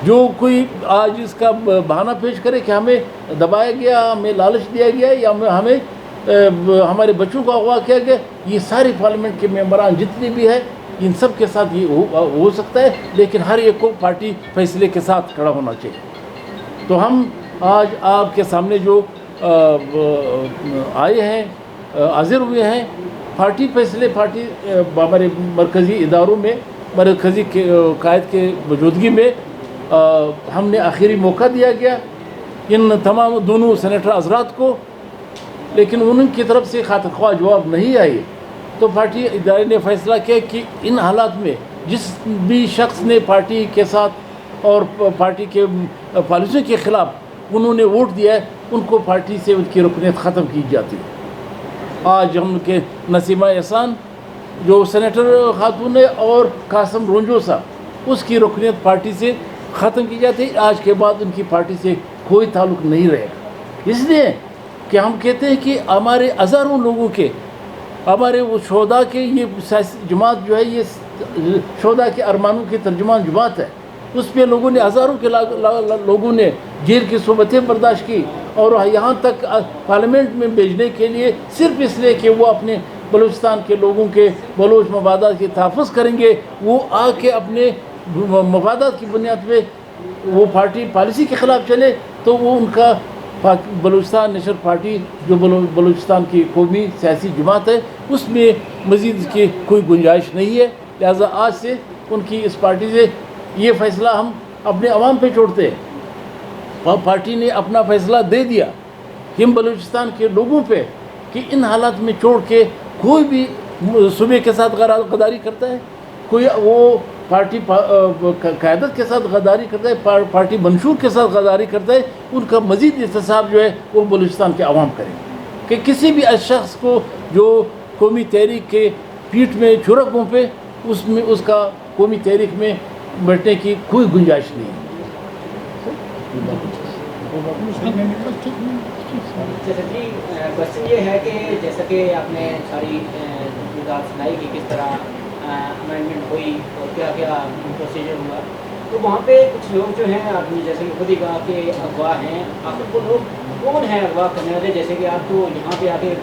جو کوئی آج اس کا بہانہ پیش کرے کہ ہمیں دبایا گیا، ہمیں لالچ دیا گیا یا ہمیں ہمارے بچوں کو اغوا کیا گیا، یہ سارے پارلیمنٹ کے ممبران جتنے بھی ہیں ان سب کے ساتھ یہ ہو سکتا ہے، لیکن ہر ایک کو پارٹی فیصلے کے ساتھ کھڑا ہونا چاہیے۔ تو ہم آج آپ کے سامنے جو آئے ہیں، حاضر ہوئے ہیں، پارٹی فیصلے، پارٹی ہمارے مرکزی اداروں میں، مرکزی قائد کے موجودگی میں ہم نے آخری موقع دیا گیا ان تمام دونوں سینیٹر حضرات کو، لیکن ان کی طرف سے خاطر خواہ جواب نہیں آئی۔ تو پارٹی ادارے نے فیصلہ کیا کہ ان حالات میں جس بھی شخص نے پارٹی کے ساتھ اور پارٹی کے پالیسیوں کے خلاف انہوں نے ووٹ دیا ہے، ان کو پارٹی سے ان کی رکنیت ختم کی جاتی ہے۔ آج ہم کے نسیمہ احسان جو سینیٹر خاتون ہے اور قاسم رونجو صاحب، اس کی رکنیت پارٹی سے ختم کی جاتی ہے۔ آج کے بعد ان کی پارٹی سے کوئی تعلق نہیں رہے گا، اس لیے کہ ہم کہتے ہیں کہ ہمارے ہزاروں لوگوں کے، ہمارے وہ شہداء کے، یہ سیاسی جماعت جو ہے یہ شہداء کے ارمانوں کی ترجمان جماعت ہے۔ اس پہ لوگوں نے، ہزاروں کے لوگوں نے جیل کی صحبتیں برداشت کی اور یہاں تک پارلیمنٹ میں بھیجنے کے لیے صرف اس لیے کہ وہ اپنے بلوچستان کے لوگوں کے بلوچ مفادات کے تحفظ کریں گے، وہ آ کے اپنے مفادات کی بنیاد پہ وہ پارٹی پالیسی کے خلاف چلے، تو وہ ان کا بلوچستان نیشنل پارٹی جو بلوچستان کی قومی سیاسی جماعت ہے، اس میں مزید کی کوئی گنجائش نہیں ہے۔ لہٰذا آج سے ان کی اس پارٹی سے یہ فیصلہ ہم اپنے عوام پہ چھوڑتے ہیں۔ پارٹی نے اپنا فیصلہ دے دیا ہم بلوچستان کے لوگوں پہ کہ ان حالات میں چھوڑ کے کوئی بھی صوبے کے ساتھ غداری کرتا ہے، کوئی وہ پارٹی قیادت کے ساتھ غداری کرتا ہے، پارٹی منشور کے ساتھ غداری کرتا ہے، ان کا مزید احتساب جو ہے وہ بلوچستان کے عوام کریں کہ کسی بھی شخص کو جو قومی تحریک کے پیٹھ میں چھرا پھونپے، اس کا قومی تحریک میں بٹنے کی کوئی گنجائش نہیں ہے۔ کوشچن یہ ہے کہ جیسا کہ آپ نے ساری وضاحت سنائی کہ کس طرح امینڈمنٹ ہوئی اور کیا کیا پروسیجر ہوا، تو وہاں پہ کچھ لوگ جو ہیں، آپ نے جیسے کہ خود ہی کہا کہ اغوا ہیں، آخر وہ لوگ کون ہیں اغوا کرنے والے؟ جیسے کہ آپ کو یہاں پہ آ کے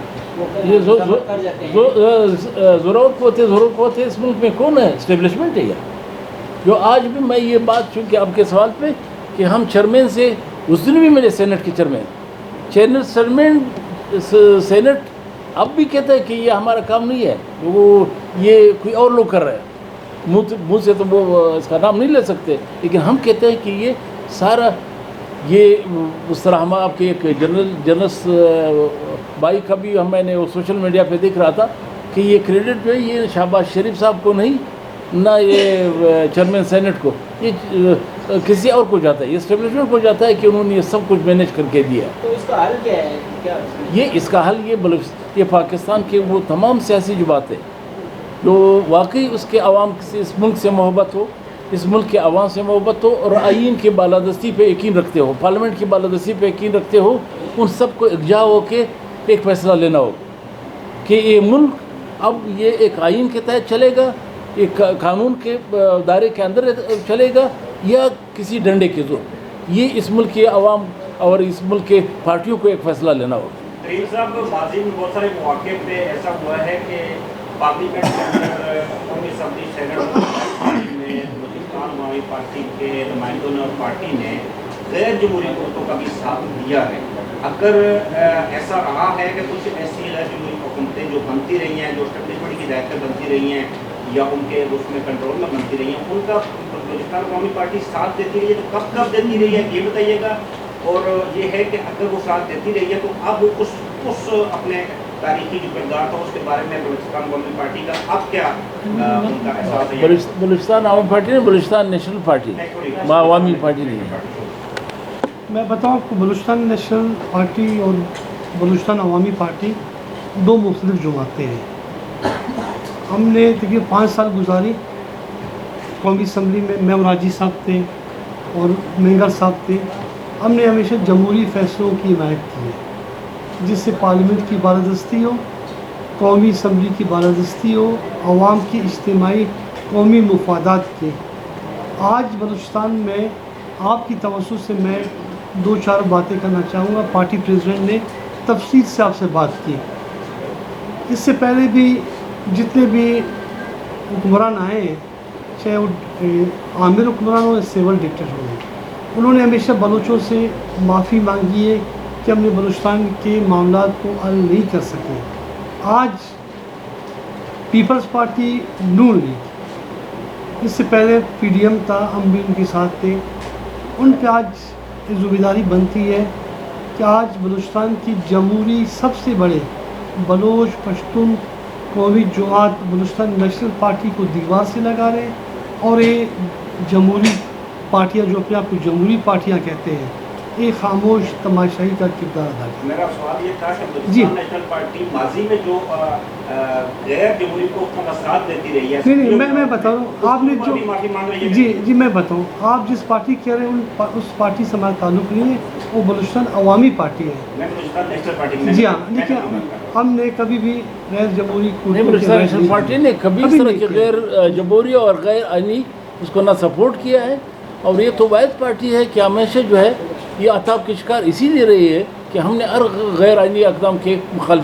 کر جاتے ہیں، ضرورت ہوتے اس ملک میں کون ہے؟ اسٹیبلشمنٹ ہے یہ جو آج بھی میں یہ بات، چونکہ آپ کے سوال پہ کہ ہم چیئرمین سے اس دن بھی ملے، سینٹ کے چیئرمین سینٹ اب بھی کہتا ہے کہ یہ ہمارا کام نہیں ہے، وہ یہ کوئی اور لوگ کر رہے ہیں، منہ سے تو وہ اس کا نام نہیں لے سکتے، لیکن ہم کہتے ہیں کہ یہ سارا یہ اس طرح ہم آپ کے ایک جرنلسٹ بھائی کا بھی میں نے سوشل میڈیا پہ دیکھ رہا تھا کہ یہ کریڈٹ جو ہے یہ شہباز شریف صاحب کو نہیں، نہ یہ چیئرمین سینٹ کو، یہ کسی اور کو جاتا ہے، یہ اسٹیبلشمنٹ کو جاتا ہے کہ انہوں نے یہ سب کچھ مینیج کر کے دیا۔ تو اس کا حل کیا ہے؟ یہ اس کا حل یہ پاکستان کے وہ تمام سیاسی جماعتیں جو واقعی اس کے عوام سے، اس ملک سے محبت ہو، اس ملک کے عوام سے محبت ہو اور آئین کی بالادستی پہ یقین رکھتے ہو، پارلیمنٹ کی بالادستی پہ یقین رکھتے ہو، ان سب کو یکجا ہو کے ایک فیصلہ لینا ہو کہ یہ ملک اب یہ ایک آئین کے تحت چلے گا، ایک قانون کے دائرے کے اندر چلے گا یا کسی ڈنڈے کے زور۔ یہ اس ملک کے عوام اور اس ملک کے پارٹیوں کو ایک فیصلہ لینا ہوگا۔ رحیم صاحب، ماضی میں بہت سارے مواقع پہ ایسا ہوا ہے کہ پارلیمنٹ کے اندر قومی اسمبلی سینٹ میں بلوچستان عوامی پارٹی کے نمائندوں نے اور پارٹی نے غیر جمہوری قوتوں کا بھی ساتھ دیا ہے۔ اگر ایسا رہا ہے کہ کچھ ایسی غیر جمہوری حکومتیں جو بنتی رہی ہیں، جو اسٹیبلشمنٹ کی ہدایتیں بنتی رہی ہیں یا ان کے اس میں کنٹرول میں بنتی رہی ہیں، ان کا بلوچستان عوامی پارٹی ساتھ دیتی رہی ہے، تو کب دیتی رہی ہے یہ بتائیے گا، اور یہ ہے کہ اگر وہ ساتھ دیتی رہی ہے تو اب اس اپنے تاریخی جو کردار تھا اس کے بارے میں بلوچستان عوامی پارٹی کا اب کیا ان کا احساس ہے؟ بلوچستان عوامی پارٹی نے بلوچستان نیشنل پارٹی عوامی پارٹی نہیں ہے۔ میں بتاؤں آپ کو، بلوچستان نیشنل پارٹی اور بلوچستان عوامی پارٹی دو مختلف جماعتیں ہیں۔ ہم نے دیکھیے 5 سال گزاری قومی اسمبلی میں، میں راجی صاحب تھے اور مینگر صاحب تھے، ہم نے ہمیشہ جمہوری فیصلوں کی حمایت کی ہے، جس سے پارلیمنٹ کی بالادستی ہو، قومی اسمبلی کی بالادستی ہو، عوام کی اجتماعی قومی مفادات کی۔ آج بلوچستان میں آپ کی توسط سے میں 2-4 باتیں کرنا چاہوں گا. پارٹی پریزیڈنٹ نے تفصیل سے آپ سے بات کی. اس سے پہلے بھی جتنے بھی حکمران آئے ہیں, چاہے وہ عامر حکمران ہو یا سیول ڈکٹیٹر ہو, انہوں نے ہمیشہ بلوچوں سے معافی مانگی ہے کہ ہم نے بلوچستان کے معاملات کو حل نہیں کر سکے. آج پیپلز پارٹی نون لیگ, اس سے پہلے پی ڈی ایم تھا, ہم بھی ان کے ساتھ تھے, ان پہ آج ذمہ داری بنتی ہے کہ آج بلوچستان کی جمہوری سب سے بڑے بلوچ پشتون قومی جماعت بلوچستان نیشنل پارٹی کو دیوار سے لگا رہے ہیں, اور یہ جمہوری پارٹیاں جو اپنے آپ کو جمہوری پارٹیاں کہتے ہیں, یہ خاموش تماشائی کا کردار ادا کریں. میرا سوال یہ تھا کہ جی. بلوچستان نیشنل پارٹی ماضی میں جو غیر جمہوری کو اپنا ساتھ دیتی رہی ہے, نہیں, میں بتا رہا ہوں آپ نے جو معافی مانگ رہی ہے. جی میں بتاؤں, آپ جس پارٹی کہہ رہے ہیں اس پارٹی سے ہمارا تعلق نہیں ہے, وہ بلوچستان عوامی پارٹی ہے. میں بلوچستان نیشنل پارٹی جی ہاں, لیکن ہم نے کبھی بھی غیر جمہوری بلوچستان نیشنل پارٹی نے کبھی اس طرح کی غیر جمہوری اور غیر آئینی اس کو نہ سپورٹ کیا ہے, اور یہ تو واحد پارٹی ہے کہ ہمیشہ جو ہے یہ عطاب کی شکار اسی لیے رہی ہے کہ ہم نے ہر غیر آئینی اقدام کے مخالفت